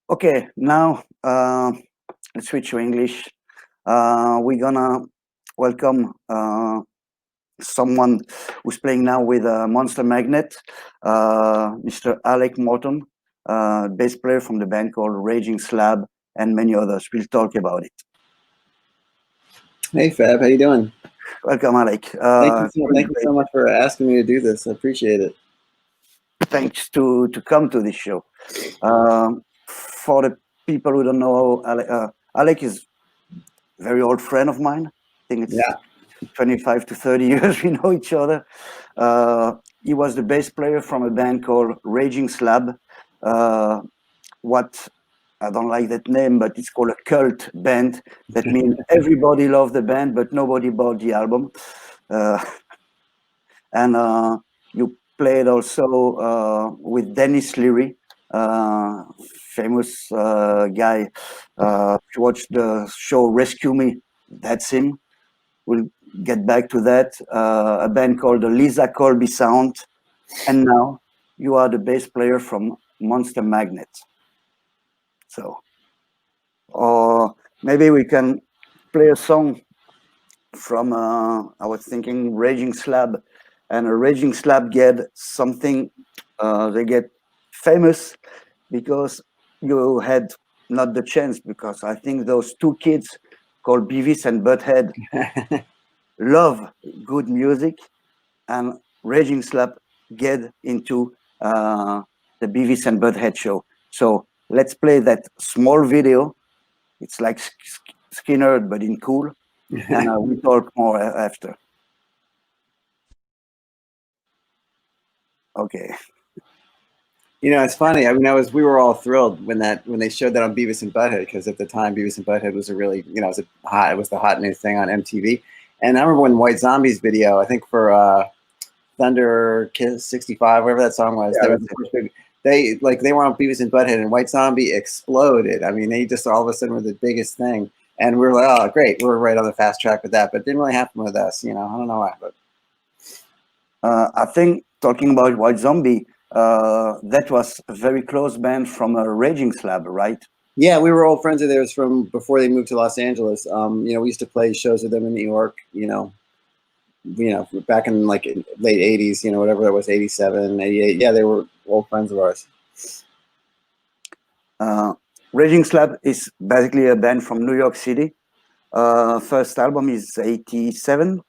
Okay, now let's switch to English. We're gonna welcome someone who's playing now with Monster Magnet, Mr. Alec Morton, bass player from the band called Raging Slab, and many others. We'll talk about it. Hey Fab, how you doing? Welcome, Alec. Thank you so much for asking me to do this. I appreciate it. Thanks to come to this show. For the people who don't know, Alec is a very old friend of mine. I think it's 25 to 30 years we know each other. He was the bass player from a band called Raging Slab. What I don't like that name, but it's called a cult band. That means everybody loved the band, but nobody bought the album. And you played also with Denis Leary, famous guy. If you watch the show Rescue Me, that's him. We'll get back to that. A band called the Liza Colby Sound. And now you are the bass player from Monster Magnet. So, or maybe we can play a song from, I was thinking Raging Slab. And a Raging Slab get something, they get famous because you had not the chance, because I think those two kids called Beavis and Butthead love good music, and Raging Slab get into the Beavis and Butthead show. So let's play that small video. It's like Skinner, but in cool, and we'll talk more after. Okay. You know, it's funny. I mean, we were all thrilled when they showed that on Beavis and Butthead, because at the time Beavis and Butthead was a really, it was the hot new thing on MTV. And I remember when White Zombie's video, I think for Thunder Kiss 65, whatever that song was, they were on Beavis and Butthead, and White Zombie exploded. I mean, they just all of a sudden were the biggest thing, and we were like, oh, great, we're right on the fast track with that. But it didn't really happen with us. I don't know why, but I think talking about White Zombie, that was a very close band from a Raging Slab, right? Yeah, we were old friends of theirs from before they moved to Los Angeles. We used to play shows with them in New York, back in like late 80s, whatever that was, 87, 88. Yeah, they were old friends of ours. Raging Slab is basically a band from New York City. First album is 87.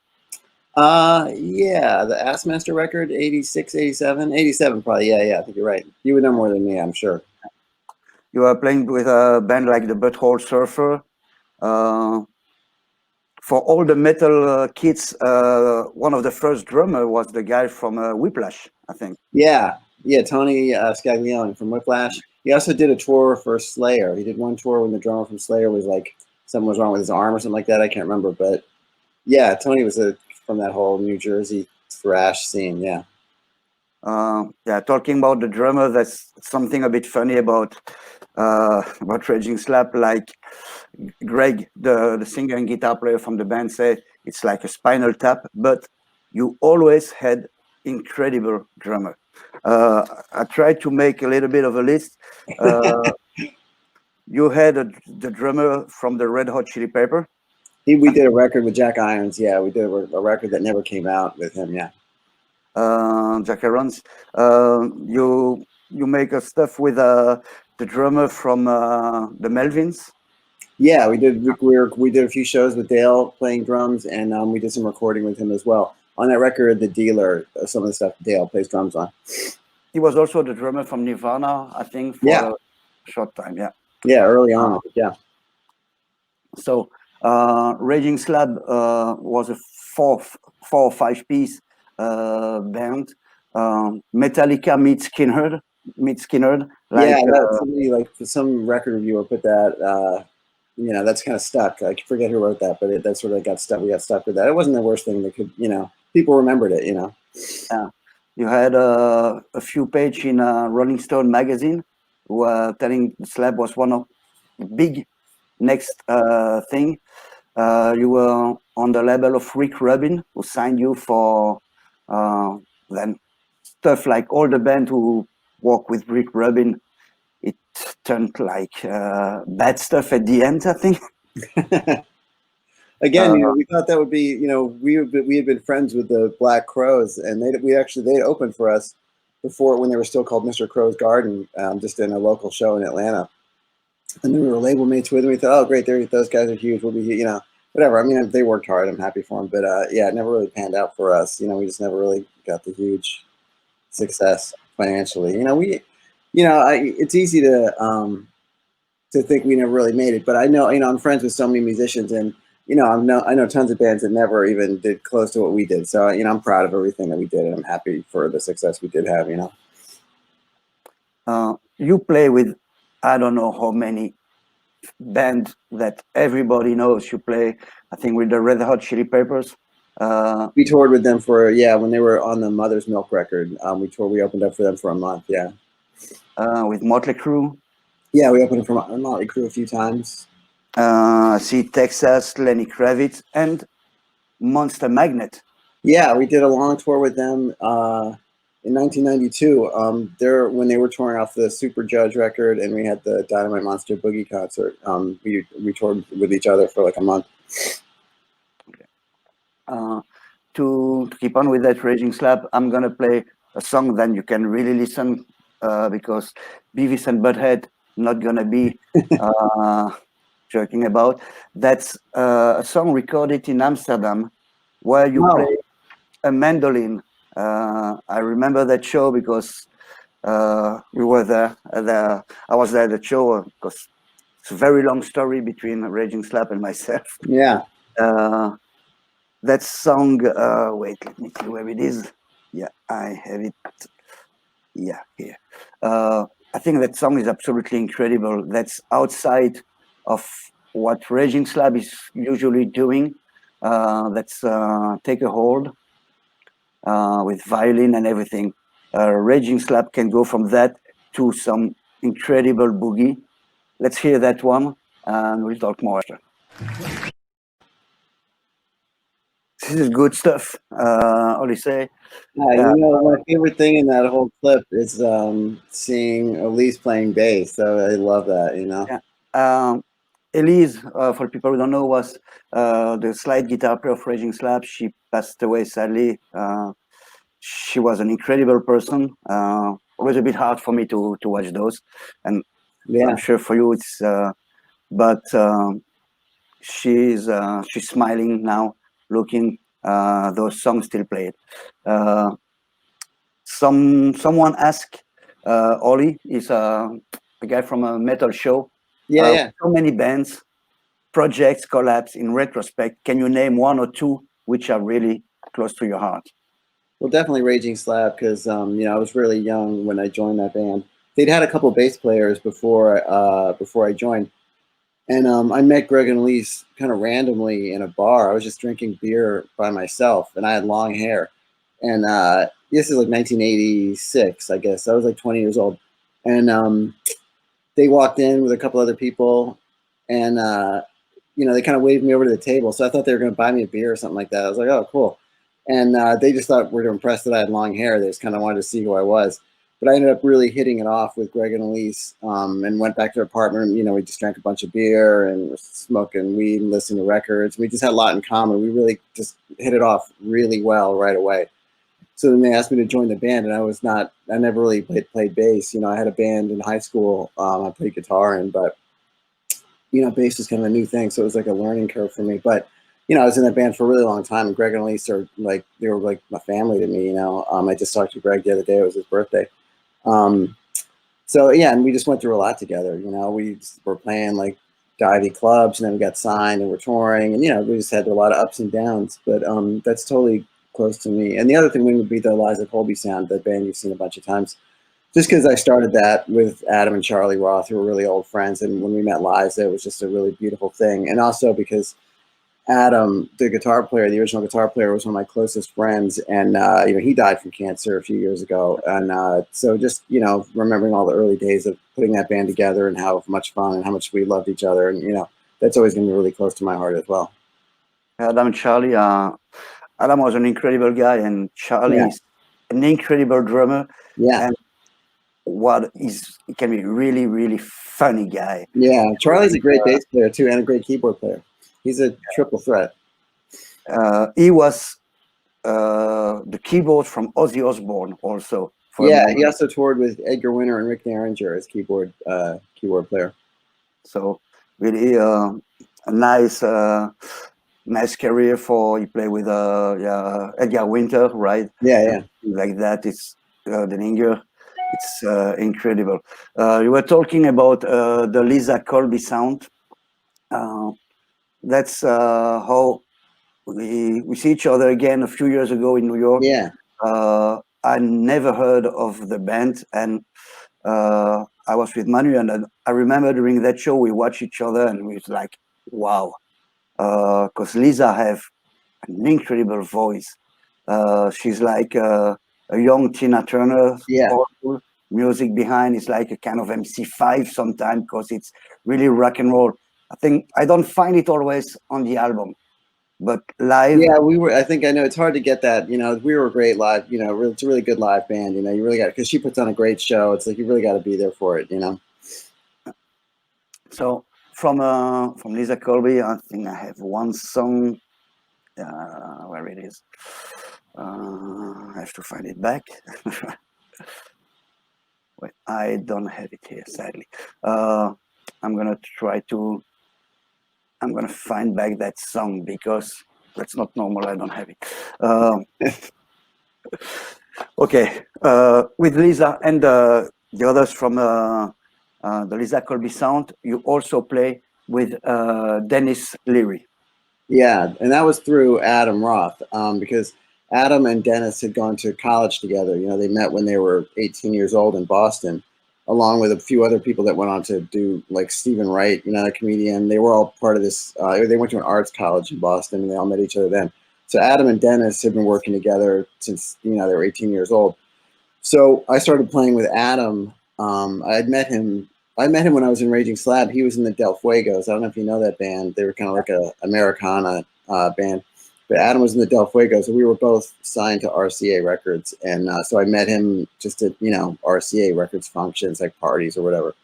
Yeah, the Assmaster record, 86, 87, 87 probably. Yeah, I think you're right. You would know more than me, I'm sure. You are playing with a band like the Butthole Surfer. For all the metal kids, one of the first drummer was the guy from Whiplash, I think. Yeah, Tony Scaglione from Whiplash. He also did a tour for Slayer. He did one tour when the drummer from Slayer was like, something was wrong with his arm or something like that. I can't remember, but yeah, Tony was from that whole New Jersey thrash scene. Yeah. Talking about the drummer, that's something a bit funny about Raging Slab. Like Greg, the singer and guitar player from the band, said it's like a Spinal Tap, but you always had incredible drummer. I tried to make a little bit of a list. You had the drummer from the Red Hot Chili Pepper. We did a record with Jack Irons. Yeah, we did a record that never came out with him. Yeah. Jack Irons. You make a stuff with the drummer from the Melvins. Yeah, we did. We did a few shows with Dale playing drums, and we did some recording with him as well. On that record, The Dealer, some of the stuff Dale plays drums on. He was also the drummer from Nirvana, I think, for a short time. Yeah. Yeah, early on. Yeah. So Raging Slab was a four or five piece band. Metallica meets Skinner. Like, somebody, like some record reviewer put that. That's kind of stuck. I forget who wrote that, but that sort of got stuck. We got stuck with that. It wasn't the worst thing that could, people remembered it. Yeah. You had a few pages in Rolling Stone magazine who were telling Slab was one of the big next thing. You were on the label of Rick Rubin, who signed you for then stuff like all the band who work with Rick Rubin. It turned like bad stuff at the end, I think. Again, we thought that would be, we had been friends with the Black Crows, and they'd opened for us before when they were still called Mr. Crow's Garden, just in a local show in Atlanta. And then we were label mates with them. We thought, oh, great, those guys are huge. We'll be, whatever. I mean, they worked hard. I'm happy for them. But yeah, it never really panned out for us. We just never really got the huge success financially. It's easy to think we never really made it. But I know, I'm friends with so many musicians, and I know tons of bands that never even did close to what we did. So I'm proud of everything that we did, and I'm happy for the success we did have. You play with, I don't know how many band that everybody knows. You play, I think, with the Red Hot Chili Peppers. We toured with them for, when they were on the Mother's Milk record. We opened up for them for a month. Yeah. With Motley Crue. Yeah, we opened for Motley Crue a few times. See Texas, Lenny Kravitz, and Monster Magnet. Yeah, we did a long tour with them in 1992. When they were touring off the Super Judge record, and we had the Dynamite Monster Boogie concert. We toured with each other for like a month. To keep on with that Raging Slab, I'm gonna play a song that you can really listen, because Beavis and Butthead not gonna be joking about. That's a song recorded in Amsterdam where you play a mandolin. I remember that show because we were there. I was there at the show because it's a very long story between Raging Slab and myself. Yeah. That song, wait, let me see where it is. Yeah, I have it. Yeah, here. I think that song is absolutely incredible. That's outside of what Raging Slab is usually doing. That's Take a Hold with violin and everything. Raging Slab can go from that to some incredible boogie. Let's hear that one, and we'll talk more after. This is good stuff. All you say. My favorite thing in that whole clip is seeing Elise playing bass. So I love that. Yeah. Elise, for people who don't know, was the slide guitar player of Raging Slab. She passed away sadly. She was an incredible person. It was a bit hard for me to watch those, and I'm sure for you it's. But she's smiling now, looking. Those songs still played. Someone asked, Ollie is a guy from a metal show. Yeah. So many bands, projects, collabs. In retrospect, can you name one or two which are really close to your heart? Well, definitely Raging Slab, because I was really young when I joined that band. They'd had a couple of bass players before I joined, and I met Greg and Elise kind of randomly in a bar. I was just drinking beer by myself, and I had long hair, and this is like 1986, I guess. I was like 20 years old, and they walked in with a couple other people, and they kind of waved me over to the table. So I thought they were going to buy me a beer or something like that. I was like, oh, cool. And they just thought we were impressed that I had long hair. They just kind of wanted to see who I was. But I ended up really hitting it off with Greg and Elise, and went back to our apartment. We just drank a bunch of beer and were smoking weed and listening to records. We just had a lot in common. We really just hit it off really well right away. So then they asked me to join the band, and I never really played bass. I had a band in high school I played guitar in, but, bass was kind of a new thing. So it was like a learning curve for me. But, I was in that band for a really long time, and Greg and Elise they were like my family to me, I just talked to Greg the other day. It was his birthday. So yeah, and we just went through a lot together. We were playing like divey clubs, and then we got signed and we're touring, and we just had a lot of ups and downs, but that's totally close to me. And the other thing would be the Liza Colby sound, the band you've seen a bunch of times, just because I started that with Adam and Charlie Roth, who were really old friends, and when we met Liza, it was just a really beautiful thing. And also because Adam, the guitar player, the original guitar player, was one of my closest friends, and he died from cancer a few years ago. And so just remembering all the early days of putting that band together and how much fun and how much we loved each other, and that's always going to be really close to my heart as well. Adam and Charlie, Adam was an incredible guy, and Charlie is an incredible drummer. Yeah. And he can be really, really funny guy. Yeah, Charlie's a great bass player too, and a great keyboard player. He's a triple threat. He was the keyboard from Ozzy Osbourne also. Yeah, he also toured with Edgar Winter and Rick Derringer as keyboard player. So really a nice nice career for he played with Edgar Winter, right? Yeah. Like that. It's Deninger. It's incredible. You were talking about the Liza Colby sound. That's how we see each other again a few years ago in New York. Yeah. I never heard of the band, and I was with Manu, and I remember during that show we watched each other, and we was like, wow, because Liza have an incredible voice. She's like a young Tina Turner. Yeah. Powerful music behind. It's like a kind of MC5 sometimes because it's really rock and roll. I think I don't find it always on the album, but live. Yeah, we were. I think I know it's hard to get that. You know, we were great live. You know, it's a really good live band. You know, you really got because she puts on a great show. It's like you really got to be there for it. You know. So from Liza Colby, I think I have one song. Where it is? I have to find it back. Wait, I don't have it here, sadly. I'm gonna try to. I'm gonna find back that song because that's not normal. I don't have it. Okay, with Liza and the others from the Liza Colby sound, you also play with Denis Leary. Yeah, and that was through Adam Roth because Adam and Dennis had gone to college together. You know, they met when they were 18 years old in Boston, along with a few other people that went on to do, like Stephen Wright, you know, a comedian. They were all part of this. They went to an arts college in Boston, and they all met each other then. So Adam and Dennis had been working together since, you know, they were 18 years old. So I started playing with Adam. I met him when I was in Raging Slab. He was in the Del Fuegos. I don't know if you know that band. They were kind of like a Americana band. But Adam was in the Del Fuegos, so we were both signed to RCA Records. And so I met him just at, you know, RCA Records functions, like parties or whatever.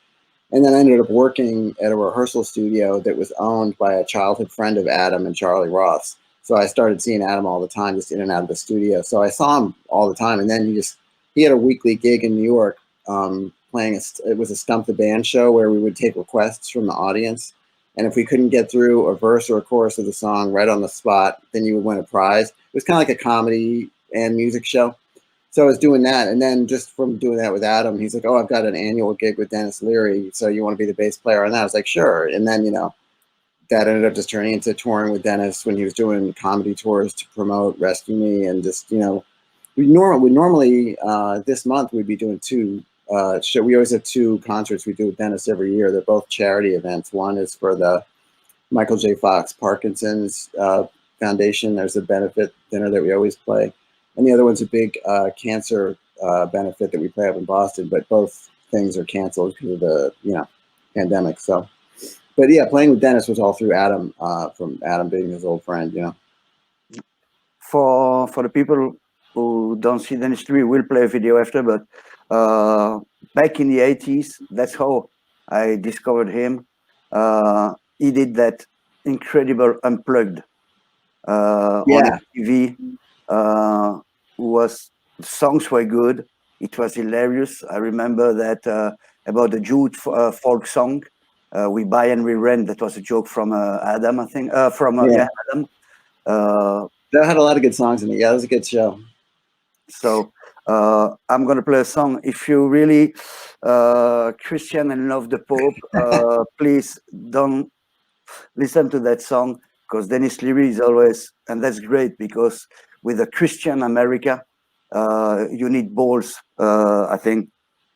And then I ended up working at a rehearsal studio that was owned by a childhood friend of Adam and Charlie Roth's. So I started seeing Adam all the time, just in and out of the studio. So I saw him all the time. And then he had a weekly gig in New York playing, it was a Stump the Band show where we would take requests from the audience. And if we couldn't get through a verse or a chorus of the song right on the spot, then you would win a prize. It was kind of like a comedy and music show. So I was doing that. And then just from doing that with Adam, he's like, oh, I've got an annual gig with Denis Leary. So you want to be the bass player on that? I was like, sure. And then, you know, that ended up just turning into touring with Denis when he was doing comedy tours to promote Rescue Me. And just, you know, we normally this month we'd be doing two we always have two concerts we do with Denis every year. They're both charity events. One is for the Michael J. Fox Parkinson's Foundation. There's a benefit dinner that we always play. And the other one's a big cancer benefit that we play up in Boston, but both things are canceled because of the, you know, pandemic. So, but yeah, playing with Denis was all through Adam, from Adam being his old friend, you know. For the people who don't see Denis Leary, we'll play a video after, but back in the 80s, that's how I discovered him. He did that incredible Unplugged on TV. Songs were good. It was hilarious. I remember that about the Jude folk song, We Buy and We Rent. That was a joke from Adam, I think. Adam. That had a lot of good songs in it. Yeah, it was a good show. So I'm going to play a song. If you really Christian and love the Pope, please don't listen to that song, because Denis Leary is always, and that's great, because with a Christian America, you need balls, I think,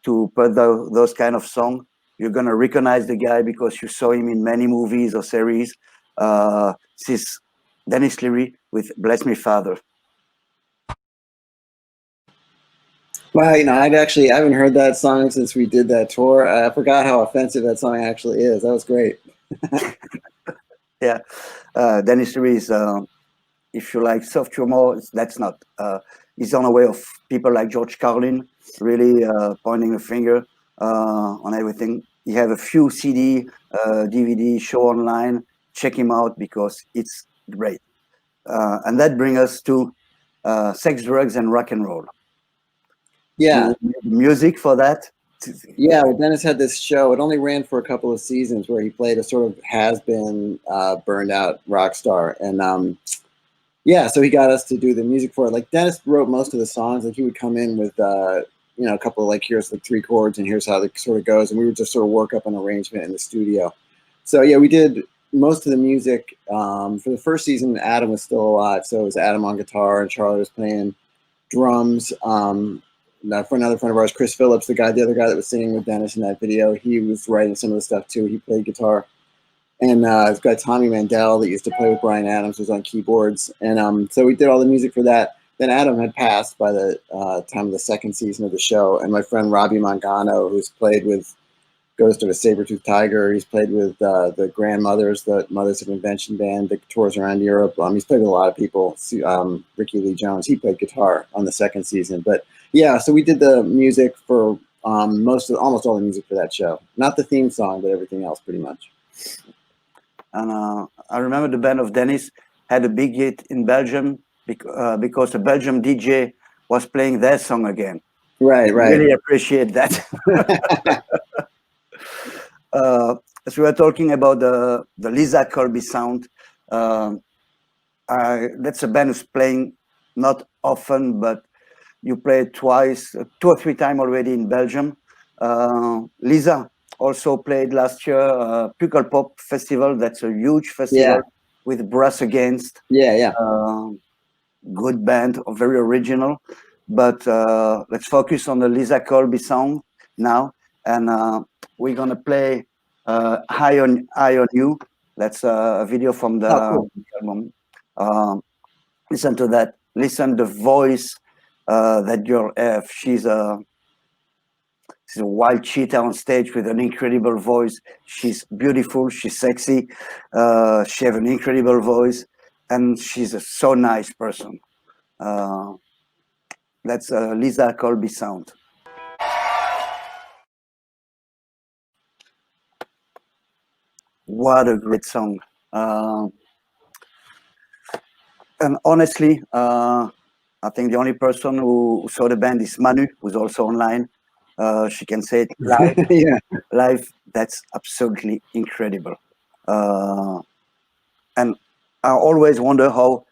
to put those kind of song. You're going to recognize the guy because you saw him in many movies or series. This is Denis Leary with Bless Me Father. Well, you know, I haven't heard that song since we did that tour. I forgot how offensive that song actually is. That was great. Yeah, Denis Leary is, if you like soft humor, that's not. He's on a way of people like George Carlin. really pointing a finger on everything. He have a few CD, DVD show online. Check him out because it's great. And that brings us to sex, drugs, and rock and roll. Yeah. You made music for that? Yeah, well, Dennis had this show. It only ran for a couple of seasons where he played a sort of has-been, burned out rock star. And yeah, so he got us to do the music for it. Like Dennis wrote most of the songs. Like he would come in with, you know, a couple of like, here's the 3 chords and here's how it sort of goes. And we would just sort of work up an arrangement in the studio. So yeah, we did most of the music. For the first season, Adam was still alive. So it was Adam on guitar and Charlie was playing drums. For another friend of ours, Chris Phillips, the other guy that was singing with Dennis in that video, he was writing some of the stuff too. He played guitar. And this guy Tommy Mandel that used to play with Bryan Adams was on keyboards. And so we did all the music for that. Then Adam had passed by the time of the second season of the show. And my friend Roby Mangano, who's played with Ghost of a Saber-Toothed Tiger, he's played with the Grandmothers, the Mothers of Invention band that tours around Europe. He's played with a lot of people. Ricky Lee Jones, he played guitar on the second season. But yeah, so we did the music for almost all the music for that show. Not the theme song, but everything else pretty much. And I remember the band of Denis had a big hit in Belgium because the Belgium DJ was playing their song again. Right. Really appreciate that. As we were talking about the Liza Colby sound, that's a band who's playing not often, but you played twice, 2 or 3 times already in Belgium. Liza also played last year Pickle Pop Festival. That's a huge festival with Brass Against. Yeah. Good band, very original. But let's focus on the Liza Colby song now. And we're going to play High on You. That's a video from the album. Listen to that. Listen the voice that girl have. She's a wild cheetah on stage with an incredible voice. She's beautiful. She's sexy. She has an incredible voice, and she's a so nice person. That's Liza Colby sound. What a great song. And honestly, I think the only person who saw the band is Manu, who's also online. She can say it live. Live, that's absolutely incredible. And I always wonder how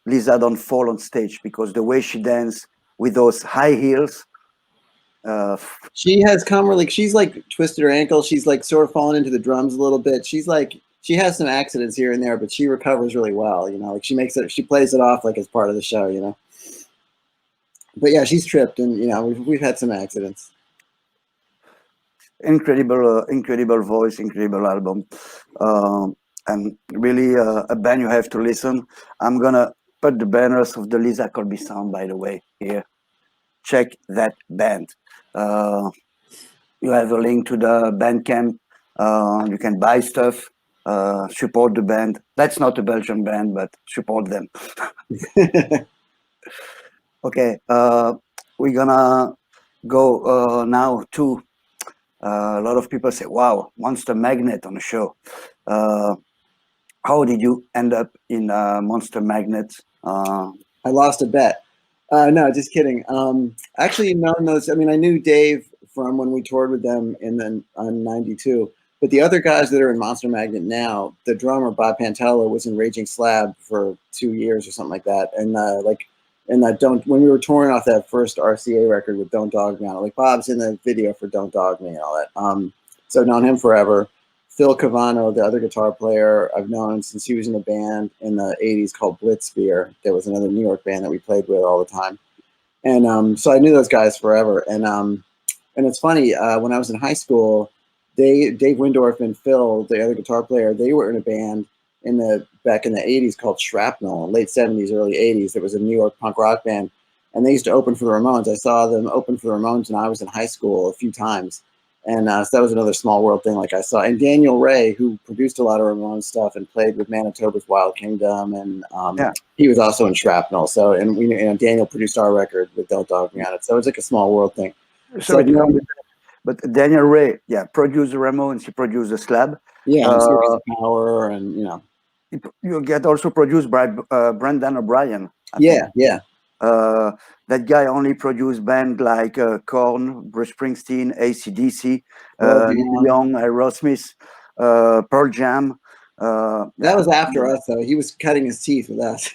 Liza don't fall on stage, because the way she dances with those high heels. She has she's like twisted her ankle. She's like sort of fallen into the drums a little bit. She's like, she has some accidents here and there, but she recovers really well. You know, like she plays it off like it's part of the show, you know. But yeah, she's tripped, and you know, we've had some accidents. Incredible voice, incredible album, and really a band you have to listen. I'm gonna put the banners of the Liza Colby sound, by the way, here. Check that band. You have a link to the Bandcamp. You can buy stuff, support the band. That's not a Belgian band, but support them. Okay, we're gonna go now to a lot of people say, wow, Monster Magnet on the show. How did you end up in Monster Magnet? I lost a bet. No, just kidding. Actually, known those. I mean, I knew Dave from when we toured with them in '92. But the other guys that are in Monster Magnet now, the drummer Bob Pantella was in Raging Slab for 2 years or something like that. And when we were touring off that first RCA record with Don't Dog Me on it, like Bob's in the video for Don't Dog Me and all that. So I've known him forever. Phil Cavano, the other guitar player, I've known since he was in a band in the 80s called Blitzbeer. There was another New York band that we played with all the time. And so I knew those guys forever. And it's funny, when I was in high school, Dave Windorf and Phil, the other guitar player, they were in a band back in the 80s called Shrapnel, late 70s, early 80s. It was a New York punk rock band. And they used to open for the Ramones. I saw them open for the Ramones when I was in high school a few times. And so that was another Small World thing like I saw. And Daniel Ray, who produced a lot of Ramones stuff and played with Manitoba's Wild Kingdom, and he was also in Shrapnel. So, and Daniel produced our record with Don't Dog Me on it. So it was like a Small World thing. Sorry to come no, with that, but Daniel Ray, yeah, produced the Ramones. He produced the Slab. yeah, and Circus of Power, and You get also produced by Brendan O'Brien. I think. yeah. That guy only produced bands like Korn, Bruce Springsteen, AC/DC, Roby, Neil Young, Aerosmith, Pearl Jam. That was after us, though. He was cutting his teeth with us.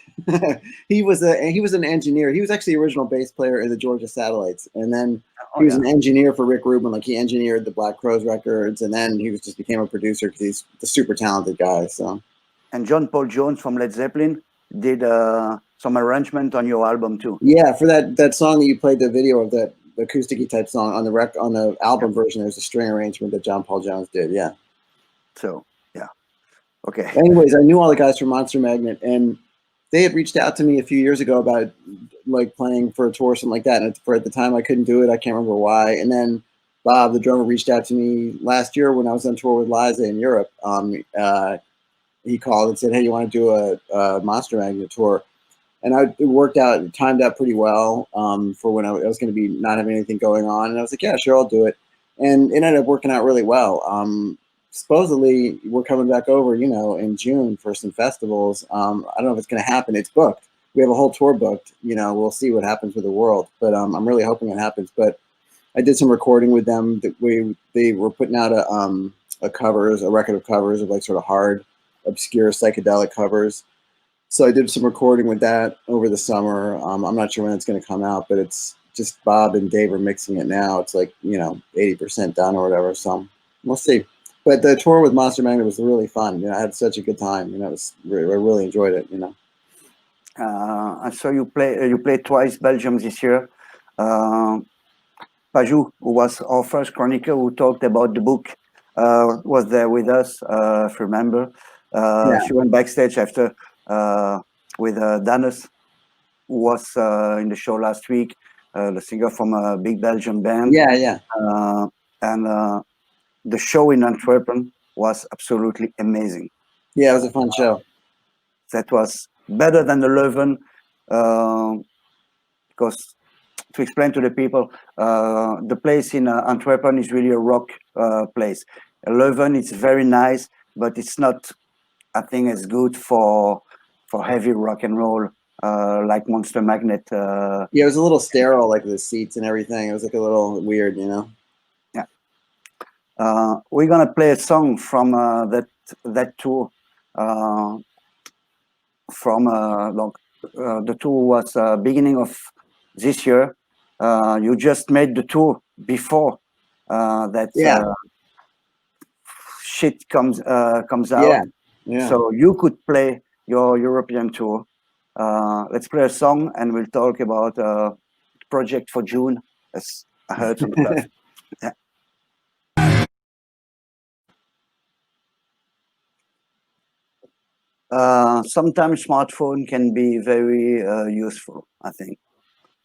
he was an engineer. He was actually the original bass player in the Georgia Satellites, and then he was an engineer for Rick Rubin. Like he engineered the Black Crowes records, and then he just became a producer because he's the super talented guy. So. And John Paul Jones from Led Zeppelin did some arrangement on your album too. Yeah, for that song that you played the video of, that acoustic-y type song on the album version. There's a string arrangement that John Paul Jones did. Yeah. So yeah. Okay. Anyways, I knew all the guys from Monster Magnet, and they had reached out to me a few years ago about like playing for a tour or something like that. And at the time, I couldn't do it. I can't remember why. And then Bob, the drummer, reached out to me last year when I was on tour with Liza in Europe. He called and said, "Hey, you want to do a Monster Magnet tour?" And it worked out, it timed out pretty well for when I was going to be not having anything going on. And I was like, yeah, sure, I'll do it. And it ended up working out really well. Supposedly, we're coming back over, in June for some festivals. I don't know if it's going to happen. It's booked. We have a whole tour booked. We'll see what happens with the world. But I'm really hoping it happens. But I did some recording with them. They were putting out a record of covers of like sort of hard, obscure psychedelic covers. So I did some recording with that over the summer. I'm not sure when it's going to come out, but it's just Bob and Dave are mixing it now. It's like, 80% done or whatever. So we'll see. But the tour with Monster Magnet was really fun. I had such a good time. I really enjoyed it. I saw you played twice Belgium this year. Paju, who was our first chroniqueur who talked about the book, was there with us, if you remember. She went backstage after with Danis, who was in the show last week, the singer from a big Belgian band. Yeah. And the show in Antwerp was absolutely amazing. Yeah, it was a fun show. That was better than the Leuven, because to explain to the people, the place in Antwerp is really a rock place. Leuven is very nice, but it's not, I think, as good for heavy rock and roll like Monster Magnet. Yeah, it was a little sterile, like the seats and everything. It was like a little weird, Yeah. We're gonna play a song from that tour. From the tour was beginning of this year. You just made the tour before that shit comes out. Yeah. So you could play your European tour. Let's play a song and we'll talk about project for June, as I heard from the class. Sometimes smartphone can be very useful, I think.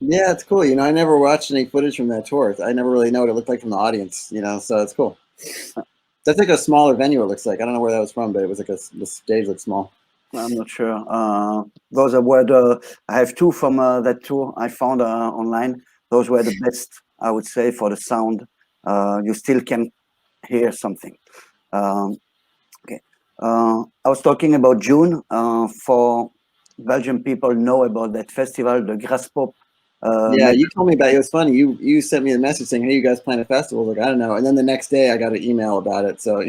Yeah, it's cool. I never watched any footage from that tour. I never really know what it looked like from the audience, so it's cool. That's like a smaller venue, it looks like. I don't know where that was from, but it was like the stage looked small. I'm not sure. Those were I have two from that tour I found online. Those were the best, I would say, for the sound. You still can hear something. Okay. I was talking about June. For Belgian people know about that festival, the Graspop. Yeah, you told me about it. It was funny. You sent me a message saying, "Hey, you guys plan a festival?" Like, I don't know. And then the next day, I got an email about it. So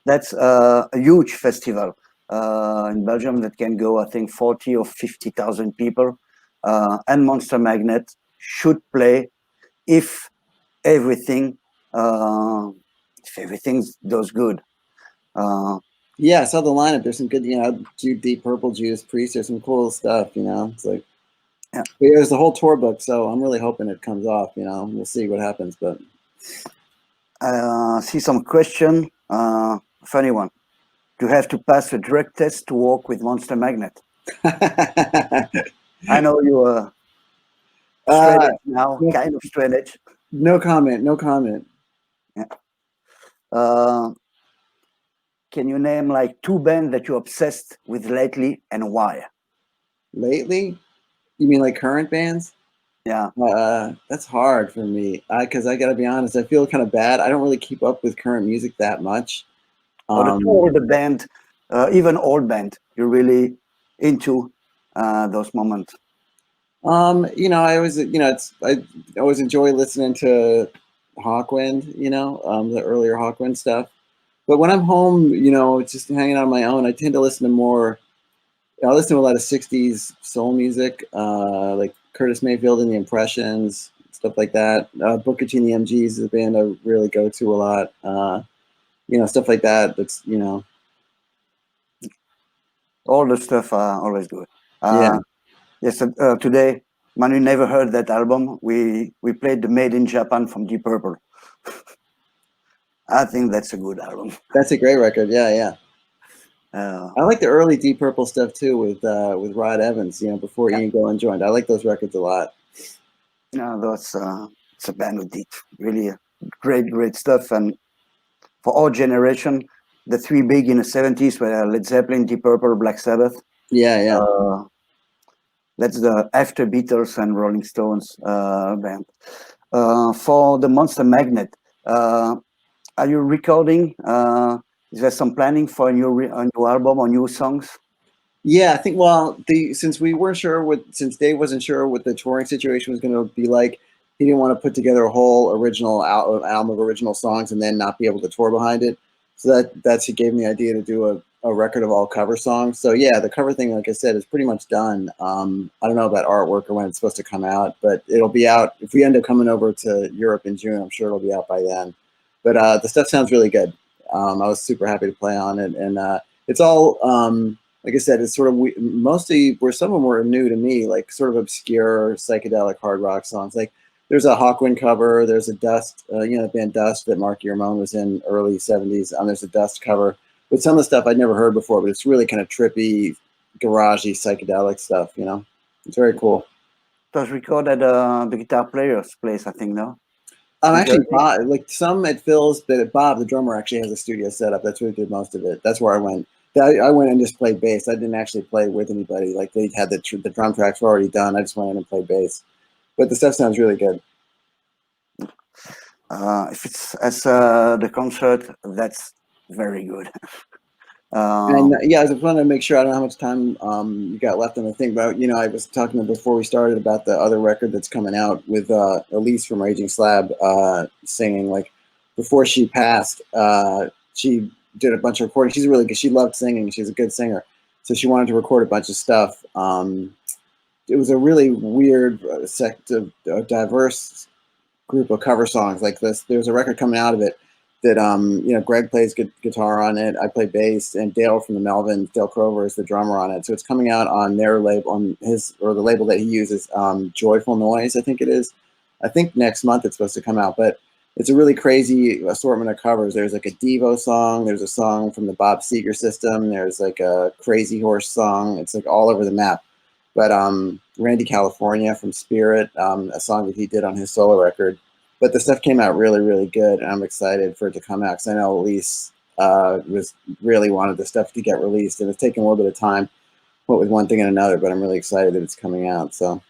that's a huge festival in Belgium that can go, I think, 40 or 50,000 people. And Monster Magnet should play if everything does good. Yeah, I saw the lineup. There's some good, Deep Purple, Judas Priest. There's some cool stuff. It's like. Yeah. But there's the whole tour book, so I'm really hoping it comes off. We'll see what happens. But see some question. Funny one. Do you have to pass a drug test to work with Monster Magnet? I know you are straight edge now, kind of straight edge. No comment. No comment. Yeah. Can you name like two bands that you're obsessed with lately and why? Lately? You mean like current bands? Yeah. That's hard for me because I gotta be honest, I feel kind of bad. I don't really keep up with current music that much. Or the Um, older band, even old band, you're really into those moments. I always, I always enjoy listening to Hawkwind, the earlier Hawkwind stuff. But when I'm home, just hanging out on my own, I tend to listen to more. I listen to a lot of '60s soul music, like Curtis Mayfield and the Impressions, stuff like that. Booker T and the MGs is a band I really go to a lot. Stuff like that. That's. All the stuff are always good. Yeah, Yes, today, Manu never heard that album. We played the Made in Japan from Deep Purple. I think that's a good album. that's a great record. Yeah, yeah. Uh, I like the early Deep Purple stuff too with Rod Evans. Before yeah, Ian Gillan joined. I like those records a lot. those, it's a band who did really great, great stuff. And for our generation, the three big in the 70s were Led Zeppelin, Deep Purple, Black Sabbath. Yeah, yeah. Uh, that's the after Beatles and Rolling Stones band. For the Monster Magnet, are you recording? Is there some planning for a new album or new songs? Yeah, I think. Well, since we weren't sure since Dave wasn't sure what the touring situation was going to be like, he didn't want to put together a whole original album of original songs and then not be able to tour behind it. So that's he gave me the idea to do a record of all cover songs. So yeah, the cover thing, like I said, is pretty much done. I don't know about artwork or when it's supposed to come out, but it'll be out if we end up coming over to Europe in June. I'm sure it'll be out by then. But the stuff sounds really good. I was super happy to play on it, and it's all. Like I said, it's sort of mostly where some of them were new to me, like sort of obscure psychedelic hard rock songs. Like there's a Hawkwind cover, there's a Dust, the band Dust that Marky Ramone was in early '70s. There's a Dust cover, but some of the stuff I'd never heard before. But it's really kind of trippy, garagey, psychedelic stuff. It's very cool. It was recorded at the guitar player's place, I think, no? In Actually, Jersey? Bob, like some it fills, but Bob, the drummer, actually has a studio set up. That's where he did most of it. That's where I went. I went and just played bass. I didn't actually play with anybody. Like they had the drum tracks were already done. I just went in and played bass. But the stuff sounds really good. If it's as the concert, that's very good. And yeah, I just wanted to make sure. I don't know how much time you got left on the thing, but I was talking before we started about the other record that's coming out with Elise from Raging Slab singing. Like before she passed, she did a bunch of recording. She's really good. She loved singing. She's a good singer, so she wanted to record a bunch of stuff. It was a really weird sect of diverse group of cover songs like this. There's a record coming out of it that Greg plays guitar on it. I play bass, and Dale from the Melvins, Dale Crover, is the drummer on it. So it's coming out on their label, on the label that he uses, Joyful Noise, I think it is. I think next month it's supposed to come out, but it's a really crazy assortment of covers. There's like a Devo song. There's a song from the Bob Seger System. There's like a Crazy Horse song. It's like all over the map. But Randy California from Spirit, a song that he did on his solo record. But the stuff came out really, really good, and I'm excited for it to come out because I know Elise was really wanted the stuff to get released, and it's taken a little bit of time, what with one thing and another. But I'm really excited that it's coming out. So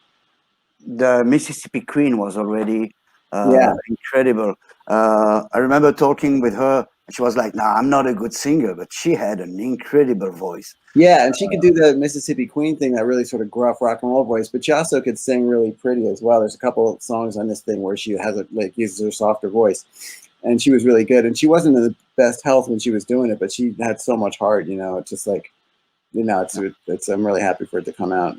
The Mississippi Queen was already yeah, incredible. I remember talking with her. She was like, "Nah, I'm not a good singer," but she had an incredible voice. yeah, and she could do the Mississippi Queen thing, that really sort of gruff rock and roll voice, but she also could sing really pretty as well. There's a couple of songs on this thing where she has uses her softer voice, and she was really good. And she wasn't in the best health when she was doing it, but she had so much heart. It's just like, it's. I'm really happy for it to come out.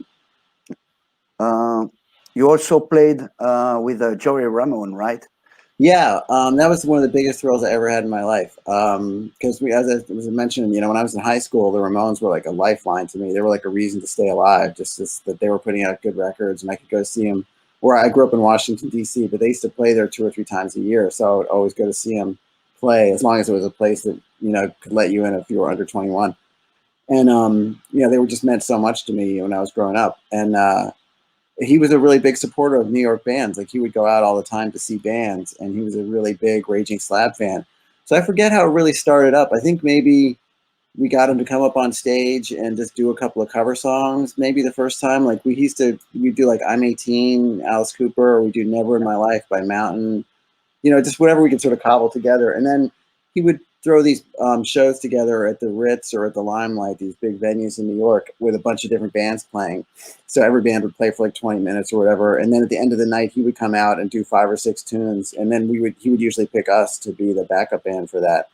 You also played with Joey Ramone, right? Yeah, that was one of the biggest thrills I ever had in my life. Because as I was mentioning, when I was in high school, the Ramones were like a lifeline to me. They were like a reason to stay alive, just that they were putting out good records, and I could go see them. Where I grew up in Washington D.C., but they used to play there 2 or 3 times a year, so I would always go to see them play, as long as it was a place that could let you in if you were under 21. And they were just meant so much to me when I was growing up, and he was a really big supporter of New York bands. Like he would go out all the time to see bands, and he was a really big Raging Slab fan. So I forget how it really started up. I think maybe we got him to come up on stage and just do a couple of cover songs. Maybe the first time, like we do like I'm 18, Alice Cooper, or we do Never in My Life by Mountain, you know, just whatever we could sort of cobble together. And then he would throw these shows together at the Ritz or at the Limelight, these big venues in New York with a bunch of different bands playing. So every band would play for like 20 minutes or whatever. And then at the end of the night, he would come out and do 5 or 6 tunes. And then he would usually pick us to be the backup band for that.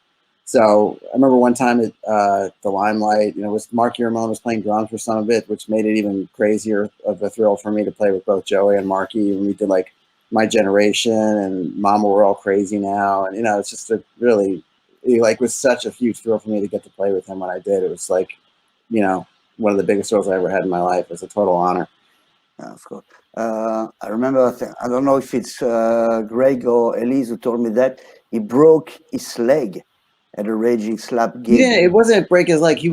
So I remember one time at the Limelight, you know, was Marky Ramone was playing drums for some of it, which made it even crazier of a thrill for me to play with both Joey and Marky. And we did like My Generation and Mama We're All Crazy Now. And, you know, it's just a really, it like was such a huge thrill for me to get to play with him when I did. It was like, you know, one of the biggest thrills I ever had in my life. It was a total honor. Yeah, of course. I remember, I don't know if it's Greg or Elise who told me that he broke his leg at a Raging Slab gig. Yeah, it wasn't break his leg. He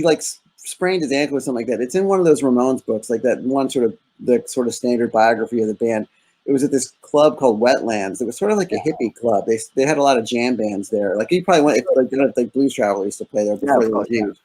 like sprained his ankle or something like that. It's in one of those Ramones books, like that one sort of standard biography of the band. It was at this club called Wetlands. It was sort of like a hippie club. They had a lot of jam bands there. Like he probably went, like Blues Traveler used to play there before they were huge.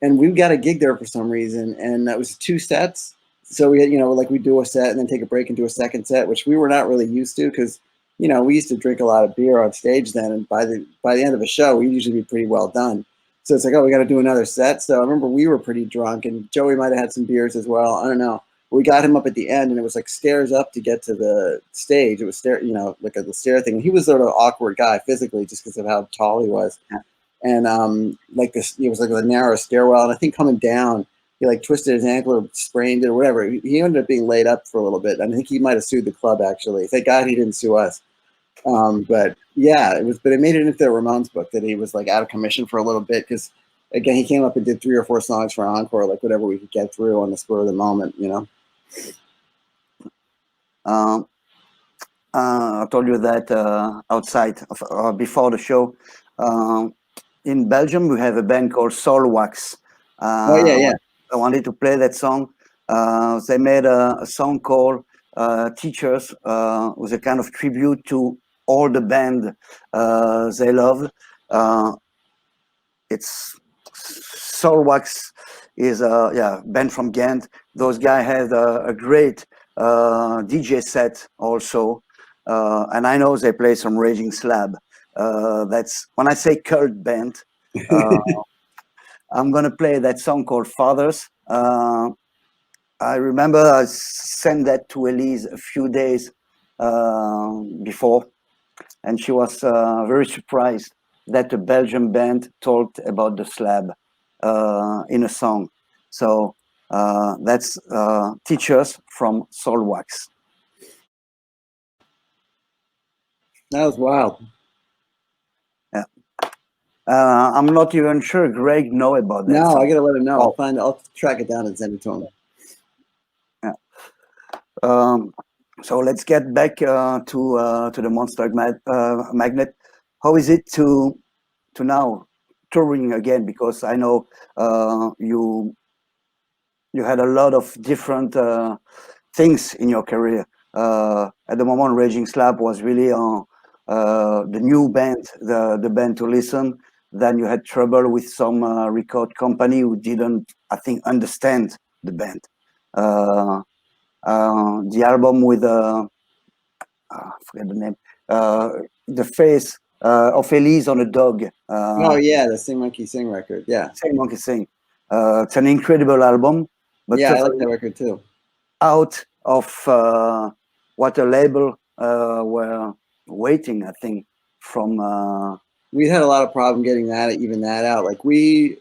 And we got a gig there for some reason, and that was 2 sets. So we had, you know, like we do a set and then take a break and do a second set, which we were not really used to because, you know, we used to drink a lot of beer on stage then, and by the end of a show, we'd usually be pretty well done. So it's like, oh, we got to do another set. So I remember we were pretty drunk, and Joey might have had some beers as well. I don't know. We got him up at the end, and it was like stairs up to get to the stage. It was you know, like a stair thing. And he was sort of an awkward guy physically, just because of how tall he was. And like this, it was like a narrow stairwell. And I think coming down, he like twisted his ankle or sprained it or whatever. He ended up being laid up for a little bit. I think he might have sued the club actually. Thank God he didn't sue us. But yeah, but it made it into the Ramones book that he was like out of commission for a little bit because, again, he came up and did 3 or 4 songs for encore, like whatever we could get through on the spur of the moment, you know. I told you that outside before the show. In Belgium, we have a band called Soul Wax. Oh yeah. I wanted to play that song. They made a song called Teachers, was a kind of tribute to all the band they loved. It's Soul Wax is a band from Ghent. Those guys had a great DJ set also, and I know they play some Raging Slab. That's when I say cult band. I'm gonna play that song called Fathers. I remember I sent that to Elise a few days before, and she was very surprised that the Belgian band talked about the Slab in a song. So that's Teachers from Soul Wax. That was wild. Yeah. I'm not even sure Greg know about that. No, song. I gotta let him know. I'll track it down and send it to him. Yeah. So let's get back to the Monster Magnet. How is it to now touring again? Because I know you had a lot of different things in your career. At the moment, Raging Slab was really the new band, the band to listen. Then you had trouble with some record company who didn't, I think, understand the band. The album with I forget the name, the face of Elise on a dog. Oh yeah, the Sing Monkey Sing record. Yeah, Sing Monkey Sing. It's an incredible album, but yeah, I like that record too. Out of what a label were waiting, I think, from. We had a lot of problem getting that out. Like we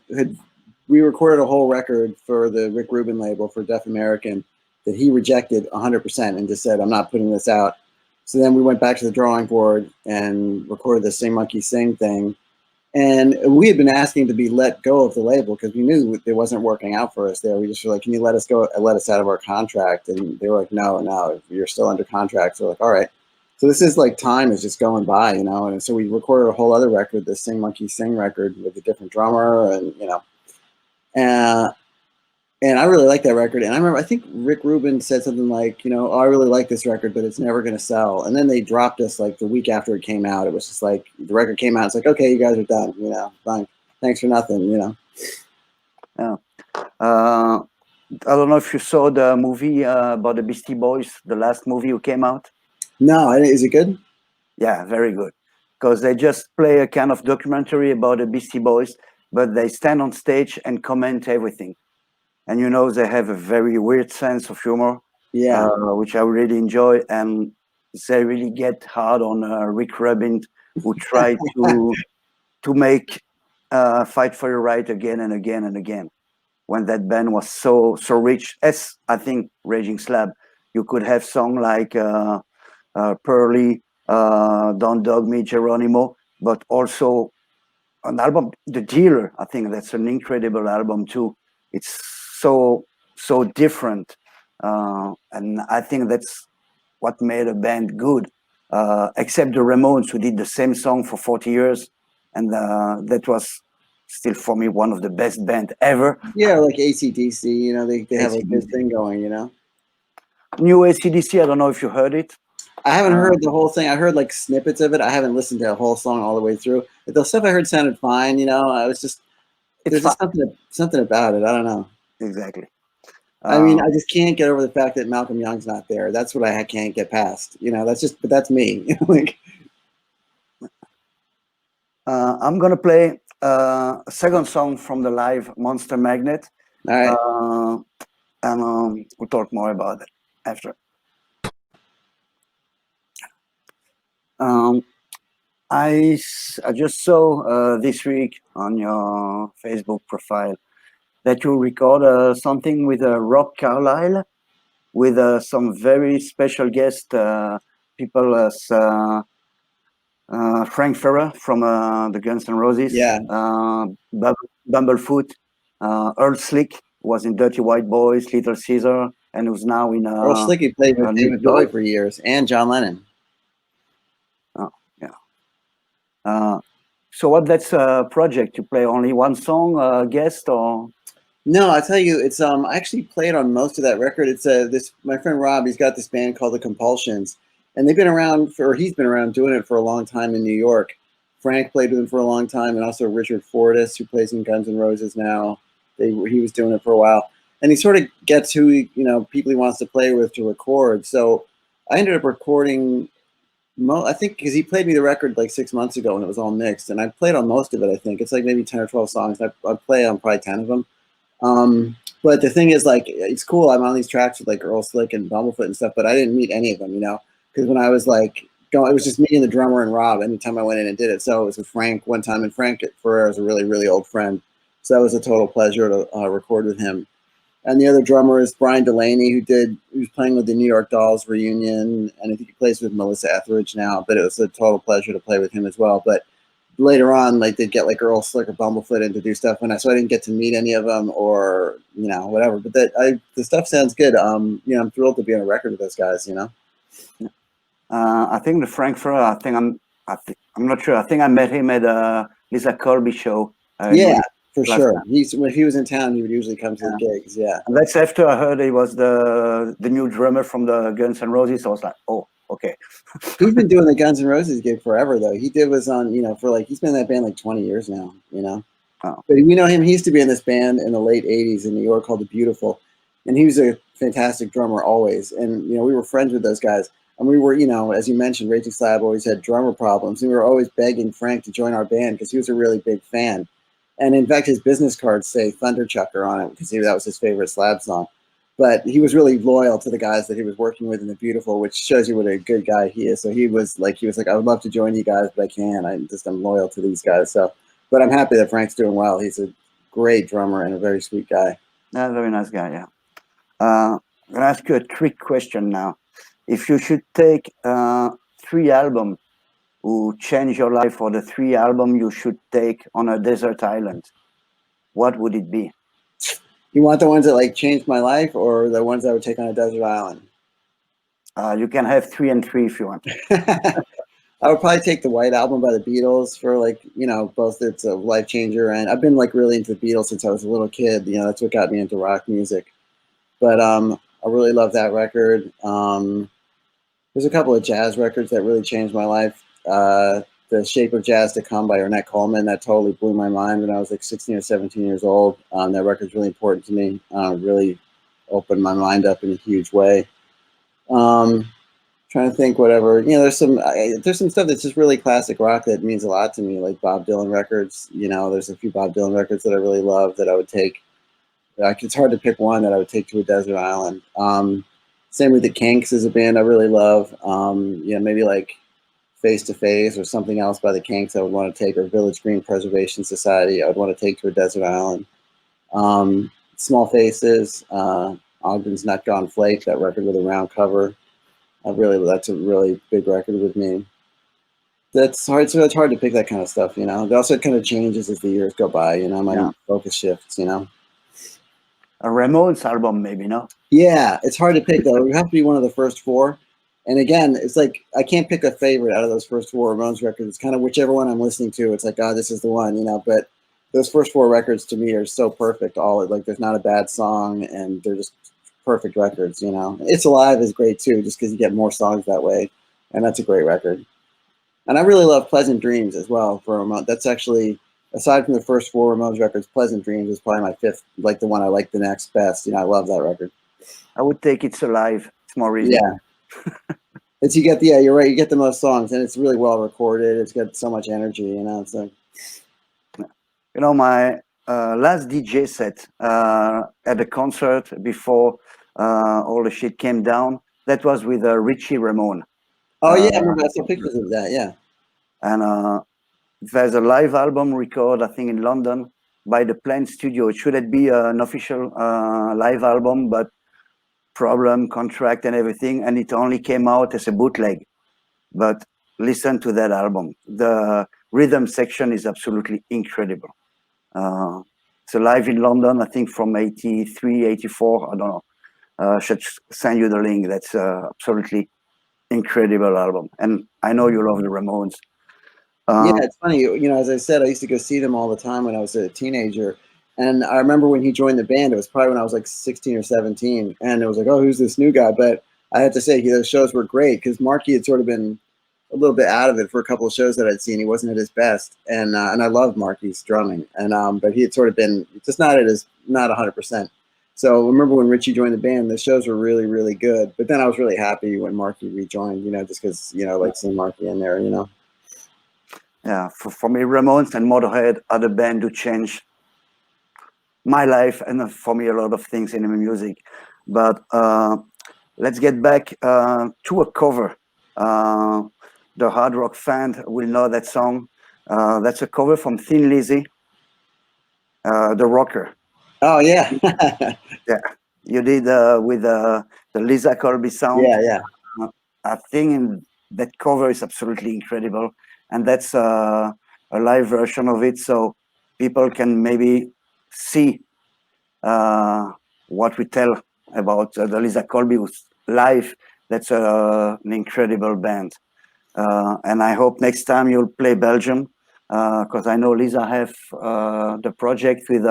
recorded a whole record for the Rick Rubin label for Deaf American that he rejected 100% and just said, I'm not putting this out. So then we went back to the drawing board and recorded the Sing Monkey Sing thing. And we had been asking to be let go of the label because we knew it wasn't working out for us there. We just were like, can you let us go, let us out of our contract? And they were like, no, you're still under contract. So we're like, all right. So this is like time is just going by, you know? And so we recorded a whole other record, the Sing Monkey Sing record with a different drummer and, you know, And I really like that record. And I remember, I think Rick Rubin said something like, you know, oh, I really like this record, but it's never going to sell. And then they dropped us like the week after it came out. It was just like the record came out. It's like, okay, you guys are done. You know, fine. Thanks for nothing. You know. Yeah. I don't know if you saw the movie about the Beastie Boys, the last movie who came out. No, is it good? Yeah, very good. Because they just play a kind of documentary about the Beastie Boys, but they stand on stage and comment everything. And you know, they have a very weird sense of humor, Yeah. which I really enjoy. And they really get hard on Rick Rubin, who tried to make Fight for Your Right again and again and again. When that band was so rich, as I think Raging Slab, you could have song like Pearly, Don't Dog Me, Geronimo, but also an album, The Dealer. I think that's an incredible album too. It's so different, and I think that's what made a band good. Except the Ramones, who did the same song for 40 years, and that was still for me one of the best band ever. Yeah, like AC/DC, you know, they have like this AC/DC. thing going, you know. New AC/DC, I don't know if you heard it. I haven't heard the whole thing. I heard like snippets of it. I haven't listened to a whole song all the way through. The stuff I heard sounded fine, you know. I was just It's there's just fun. something about it. I don't know. Exactly. I mean, I just can't get over the fact that Malcolm Young's not there. That's what I can't get past. You know, but that's me. Like, I'm gonna play a second song from the live Monster Magnet, all right. and we'll talk more about it after. Um, I just saw this week on your Facebook profile that you record something with Rob Carlyle with some very special guest people as Frank Ferrer from the Guns N' Roses, Yeah. Bumblefoot, Earl Slick was in Dirty White Boys, Little Caesar, and who's now in Earl Slicky played with New David Bowie York. for years, and John Lennon. Oh, yeah. So what that's a project? You play only one song, guest, or? No, I tell you, it's I actually played on most of that record. It's this my friend Rob. He's got this band called the Compulsions, and they've been around he's been around doing it for a long time in New York. Frank played with him for a long time, and also Richard Fortus, who plays in Guns N' Roses now. He was doing it for a while, and he sort of gets who people he wants to play with to record. So I ended up recording. I think because he played me the record like 6 months ago, and it was all mixed, and I played on most of it. I think it's like maybe 10 or 12 songs. I play on probably 10 of them. But the thing is, like, it's cool. I'm on these tracks with like Earl Slick and Bumblefoot and stuff, but I didn't meet any of them, you know, because when I was like going, it was just me and the drummer and Rob anytime I went in and did it. So it was with Frank one time, and Frank Ferrer is a really, really old friend. So that was a total pleasure to record with him. And the other drummer is Brian Delaney, who was playing with the New York Dolls reunion, and I think he plays with Melissa Etheridge now. But it was a total pleasure to play with him as well. But later on, like they'd get like Earl Slick or Bumblefoot in to do stuff, so I didn't get to meet any of them or whatever. But the stuff sounds good. I'm thrilled to be on a record with those guys. You know. I think the Frank Ferrer. I'm not sure. I think I met him at a Liza Colby show. Yeah, for sure. Time. When he was in town, he would usually come to the gigs. Yeah. And that's after I heard he was the new drummer from the Guns N' Roses. I was like, oh, okay. He's been doing the Guns N' Roses gig forever, though. He's been in that band like 20 years now. You know. Oh. But we know him. He used to be in this band in the late '80s in New York called The Beautiful, and he was a fantastic drummer always. And we were friends with those guys. And we were, as you mentioned, Raging Slab always had drummer problems. And we were always begging Frank to join our band because he was a really big fan. And in fact, his business cards say Thunderchucker on it because that was his favorite Slab song. But he was really loyal to the guys that he was working with in The Beautiful, which shows you what a good guy he is. So he was like, I would love to join you guys, but I can't. I'm loyal to these guys. So, but I'm happy that Frank's doing well. He's a great drummer and a very sweet guy. Yeah, very nice guy, yeah. I'm going to ask you a trick question now. If you should take 3 albums who change your life, or the 3 albums you should take on a desert island, what would it be? You want the ones that like changed my life, or the ones I would take on a desert island? You can have 3 and 3 if you want. I would probably take the White Album by the Beatles for like, you know, both it's a life changer, and I've been like really into the Beatles since I was a little kid. You know, that's what got me into rock music. But I really love that record. There's a couple of jazz records that really changed my life. The Shape of Jazz to Come by Ornette Coleman, that totally blew my mind when I was like 16 or 17 years old. That record's really important to me. Really opened my mind up in a huge way. Trying to think, whatever, you know, there's some stuff that's just really classic rock that means a lot to me, like Bob Dylan records. You know, there's a few Bob Dylan records that I really love that I would take. Like, it's hard to pick one that I would take to a desert island. Same with the Kinks as a band I really love. You know, maybe like Face to Face or something else by the Kinks I would want to take, or Village Green Preservation Society I would want to take to a desert island. Small Faces, Ogden's Not Gone Flake, that record with a round cover. That's a really big record with me. That's hard. So it's hard to pick that kind of stuff, you know. It also kind of changes as the years go by, you know. My focus shifts, you know. A Ramones album, maybe, no? Yeah, it's hard to pick though. You have to be one of the first four. And again, it's like I can't pick a favorite out of those first four Ramones records. It's kind of whichever one I'm listening to. It's like, oh, this is the one, you know. But those first four records to me are so perfect. All like, there's not a bad song, and they're just perfect records, you know. It's Alive is great too, just because you get more songs that way, and that's a great record. And I really love Pleasant Dreams as well for Ramones. That's actually, aside from the first four Ramones records, Pleasant Dreams is probably my fifth, like the one I like the next best. You know, I love that record. I would take It's Alive. It's more easy. Yeah. You're right. You get the most songs, and it's really well recorded. It's got so much energy, you know. It's like, you know, my last DJ set at the concert before all the shit came down, that was with Richie Ramone. oh yeah, I remember I saw pictures of that. Yeah. And there's a live album record, I think, in London by the Plant Studio. It shouldn't be an official live album, but problem, contract, and everything, and it only came out as a bootleg. But listen to that album. The rhythm section is absolutely incredible. It's live in London, I think from 83, 84, I don't know. I should send you the link. That's absolutely incredible album. And I know you love the Ramones. Yeah, it's funny. You know, as I said, I used to go see them all the time when I was a teenager. And I remember when he joined the band, it was probably when I was like 16 or 17. And it was like, oh, who's this new guy? But I have to say, those shows were great because Marky had sort of been a little bit out of it for a couple of shows that I'd seen. He wasn't at his best. And I loved Marky's drumming. And but he had sort of been just not 100%. So I remember when Richie joined the band, the shows were really, really good. But then I was really happy when Marky rejoined, you know, just because, you know, like seeing Marky in there, you know. Yeah, for me, Ramones and Motorhead are the band who changed my life and for me a lot of things in the music. But let's get back to a cover. The hard rock fan will know that song. That's a cover from Thin Lizzy, The Rocker. Oh, yeah. Yeah, you did with the Liza Colby sound. Yeah. I think that cover is absolutely incredible. And that's a live version of it, so people can maybe see what we tell about the Liza Colby live. That's an incredible band. And I hope next time you'll play Belgium, because I know Liza have the project with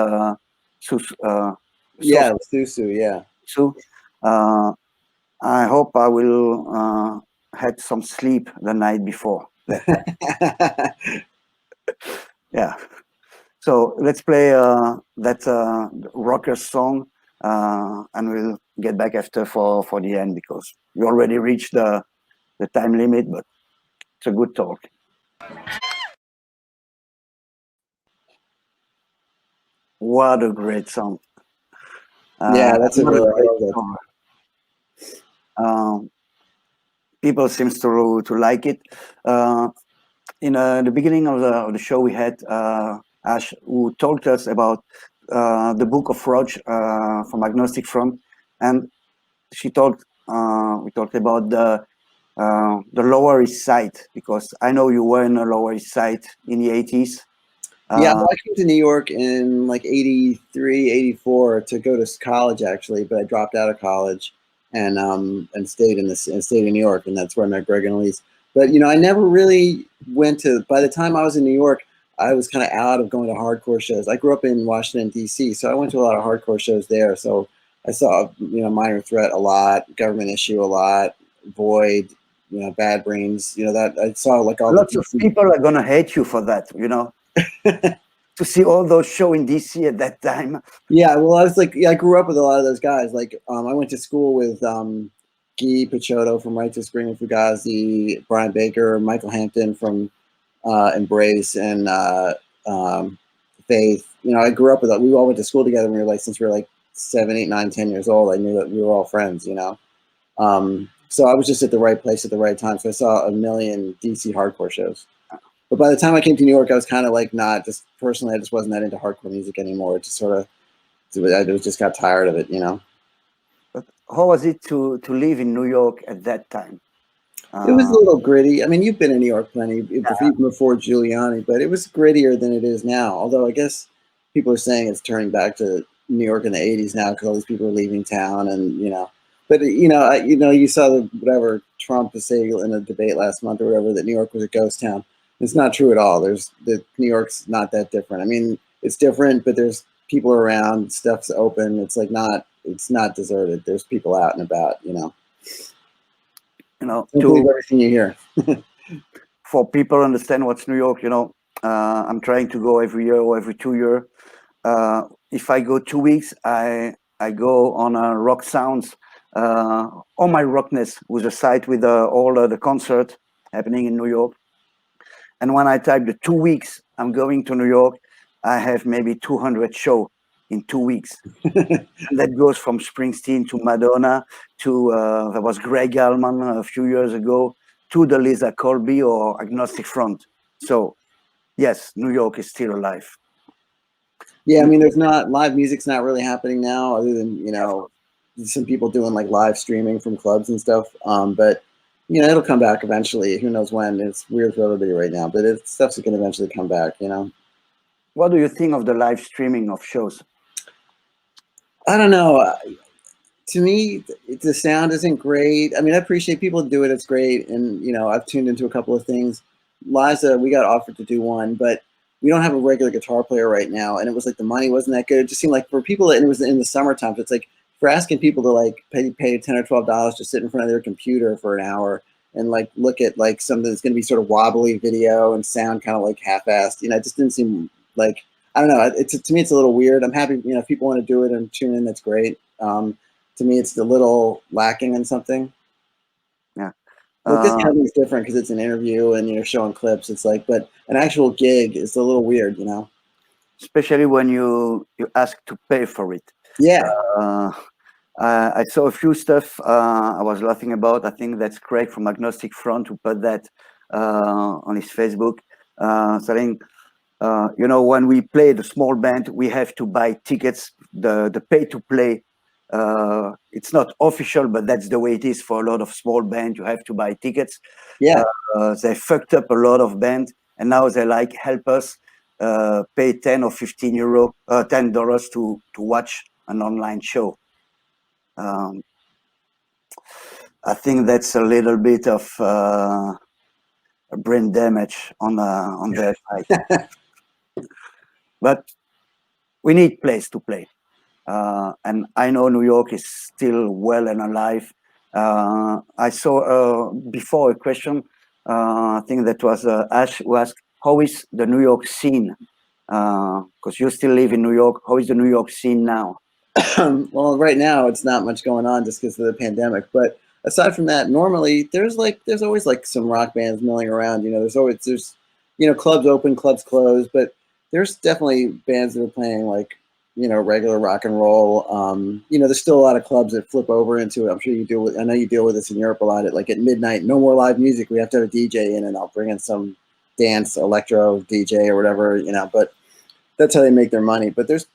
Yeah, Susu, yeah. Sue. I hope I will had some sleep the night before. Yeah. So let's play that rocker song, and we'll get back after for the end because we already reached the time limit, but it's a good talk. What a great song. Yeah, that's a really great song. People seems to like it. In the beginning of the show, we had Ash, who told us about the Book of Roach from Agnostic Front, and we talked about the Lower East Side, because I know you were in the Lower East Side in the 80s. Yeah, I came to New York in like 83, 84 to go to college actually, but I dropped out of college and stayed in New York, and that's where I met Greg and Elise. But I never really went to. By the time I was in New York, I was kind of out of going to hardcore shows. I grew up in Washington D.C., so I went to a lot of hardcore shows there. So I saw Minor Threat a lot, Government Issue a lot, Void, Bad Brains. That I saw like all Lots the of people are gonna hate you for that, to see all those shows in DC at that time. Yeah, well, I was like, I grew up with a lot of those guys. Like, I went to school with Guy Picciotto from Right to Scream and Fugazi, Brian Baker, Michael Hampton from Embrace, and Faith. I grew up with that. We all went to school together. We were like, since we were like 7, 8, 9, 10 years old. I knew that we were all friends. So I was just at the right place at the right time. So I saw a million DC hardcore shows. But by the time I came to New York, I was kind of like not just personally. I just wasn't that into hardcore music anymore. It just sort of, I just got tired of it. But how was it to live in New York at that time? It was a little gritty. I mean, you've been in New York plenty, even before Giuliani, but it was grittier than it is now. Although I guess people are saying it's turning back to New York in the '80s now because all these people are leaving town, and But you saw whatever Trump was saying in a debate last month or whatever that New York was a ghost town. It's not true at all. New York's not that different. I mean, it's different, but there's people around. Stuff's open. It's not deserted. There's people out and about. To believe everything you hear. For people to understand what's New York, I'm trying to go every year or every 2 years. If I go 2 weeks, I go on a Rock Sounds, on my Rockness, with a site with all the concert happening in New York. And when I type the 2 weeks I'm going to New York, I have maybe 200 shows in 2 weeks. And that goes from Springsteen to Madonna to there was Greg Allman a few years ago, to the Liza Colby or Agnostic Front. So yes, New York is still alive. Yeah, I mean, there's not live music's not really happening now, other than some people doing like live streaming from clubs and stuff. But it'll come back eventually. Who knows when? It's weird for everybody right now, but stuff's going to eventually come back. What do you think of the live streaming of shows? I don't know. To me, the sound isn't great. I mean, I appreciate people do it. It's great. And, I've tuned into a couple of things. Liza, we got offered to do one, but we don't have a regular guitar player right now. And it was like the money wasn't that good. It just seemed like for people, and it was in the summertime. So it's like for asking people to like pay $10 or $12 to sit in front of their computer for an hour and like look at like something that's going to be sort of wobbly video and sound kind of like half-assed. It just didn't seem like, I don't know. To me, it's a little weird. I'm happy, if people want to do it and tune in, that's great. To me, it's a little lacking in something. Yeah. Well, this kind of is different because it's an interview and you're showing clips. It's like, but an actual gig is a little weird, Especially when you ask to pay for it. Yeah. I saw a few stuff I was laughing about. I think that's Craig from Agnostic Front who put that on his Facebook, saying, when we play the small band, we have to buy tickets. The pay to play, it's not official, but that's the way it is for a lot of small bands. You have to buy tickets. Yeah. They fucked up a lot of bands, and now they like help us pay 10 or 15 euro, $10 to watch an online show. I think that's a little bit of brain damage on their side. But we need place to play. And I know New York is still well and alive. I saw before a question, I think that was Ash, who asked, how is the New York scene? Because you still live in New York. How is the New York scene now? Well, right now it's not much going on just because of the pandemic. But aside from that, normally there's always like some rock bands milling around. There's clubs open, clubs closed, but there's definitely bands that are playing like regular rock and roll. There's still a lot of clubs that flip over into it. I'm sure you deal with. I know you deal with this in Europe a lot. Like at midnight, no more live music. We have to have a DJ in, and I'll bring in some dance electro DJ or whatever. But that's how they make their money. But there's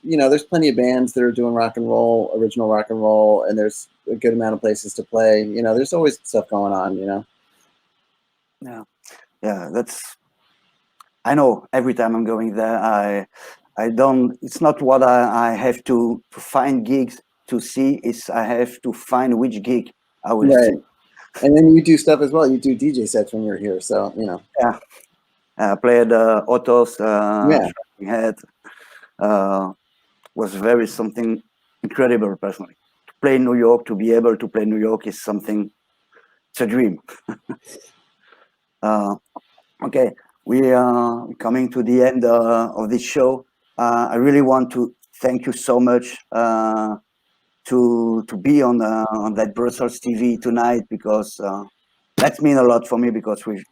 plenty of bands that are doing rock and roll, original rock and roll, and there's a good amount of places to play. There's always stuff going on. Yeah. I know every time I'm going there, I don't. It's not what I have to find gigs to see. It's I have to find which gig I will see. And then you do stuff as well. You do DJ sets when you're here, so you know. Yeah, I played Autos, Yeah. Head. Was very something incredible personally. To play New York, to be able to play New York is something. It's a dream. Okay, we are coming to the end of this show. I really want to thank you so much to be on that Brussels TV tonight, because that means a lot for me, because we're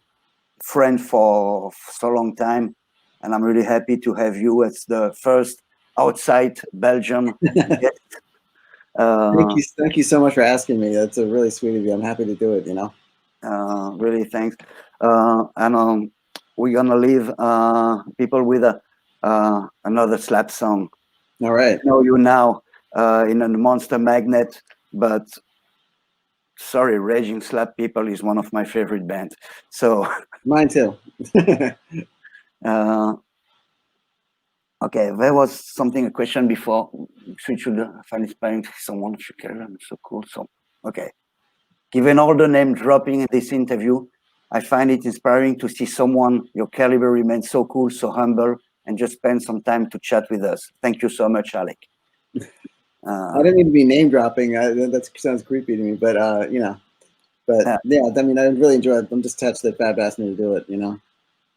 friends for so long time, and I'm really happy to have you as the first outside Belgium guest. Thank you so much for asking me. That's a really sweet of you. I'm happy to do it. You know. Really, thanks. And we're gonna leave people with another Slab song. All right. I know you now in a Monster Magnet, but sorry, Raging Slab People is one of my favorite bands. So mine too. Okay, there was something, a question before. We should find inspiring to someone should carry on. So cool. So okay. Given all the name dropping in this interview, I find it inspiring to see someone your caliber remain so cool, so humble, and just spend some time to chat with us. Thank you so much, Alec. I didn't mean to be name dropping. That sounds creepy to me, but you know, but yeah, I mean, I really enjoy it. I'm just touched that Fab asked me to do it. You know,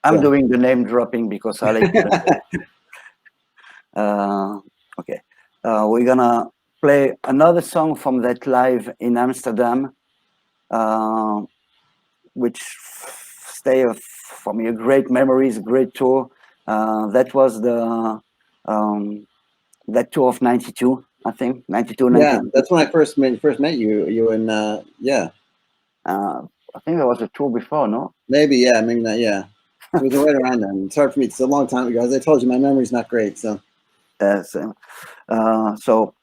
I'm doing the name dropping because Alec. Okay, we're gonna play another song from that live in Amsterdam, which stay for me a great memories, great tour. That was the that tour of '92, I think, 92, yeah, 93. that's when I first met you. You and yeah. I think there was a tour before, no? Maybe, yeah, maybe not. Yeah, it was right around then. It's hard for me. It's a long time ago. As I told you, my memory's not great. So so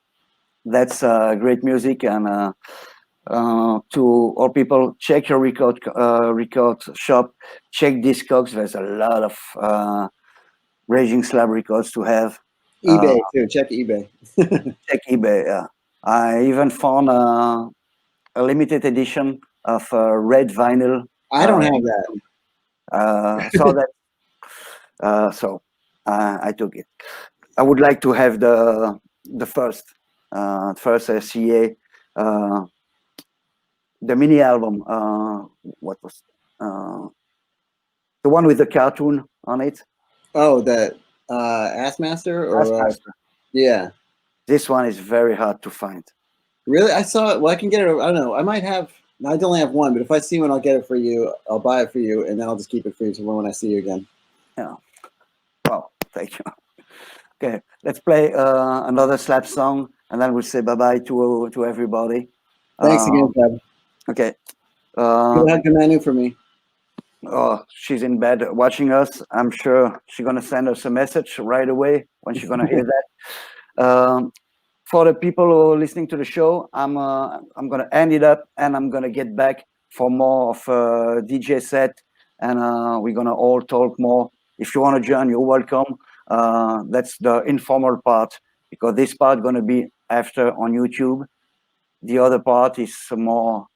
that's great music, and to all people, check your record shop, check Discogs. There's a lot of Raging Slab records to have. eBay too. Check eBay. Check eBay. Yeah, I even found a limited edition of red vinyl. I don't have that. Saw that, so I took it. I would like to have the first CA, the mini album. What was the one with the cartoon on it? Oh, the Assmaster or Assmaster. Yeah. This one is very hard to find. Really? I saw it. Well, I can get it. I don't know. I might have. I only have one, but if I see one, I'll get it for you. I'll buy it for you, and then I'll just keep it for you when I see you again. Yeah. Well, thank you. Okay, let's play another Slab song, and then we'll say bye-bye to everybody. Thanks again, Fab. Okay. Good Manu for me. Oh, she's in bed watching us. I'm sure she's gonna send us a message right away when she's gonna hear that. For the people who are listening to the show, I'm gonna end it up, and I'm gonna get back for more of a DJ set, and we're gonna all talk more. If you want to join, you're welcome. That's the informal part, because this part gonna be after on YouTube. The other part is some more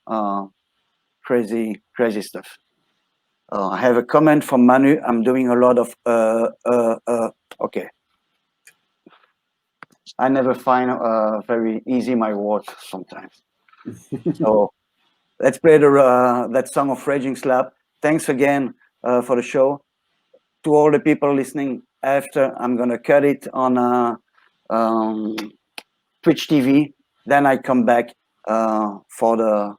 crazy stuff. I have a comment from Manu. I'm doing a lot of okay. I never find very easy my words sometimes. So let's play that song of Raging Slab. Thanks again for the show. To all the people listening after, I'm gonna cut it on Twitch TV. Then I come back for the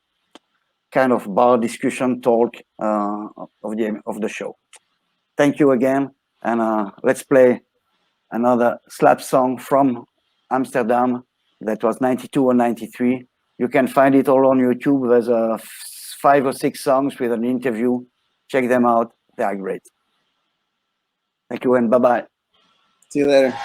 kind of bar discussion talk of the show. Thank you again, and let's play another Slab song from Amsterdam. That was 92 or 93. You can find it all on YouTube. There's 5 or 6 songs with an interview. Check them out. They are great. Thank you, and bye-bye. See you later.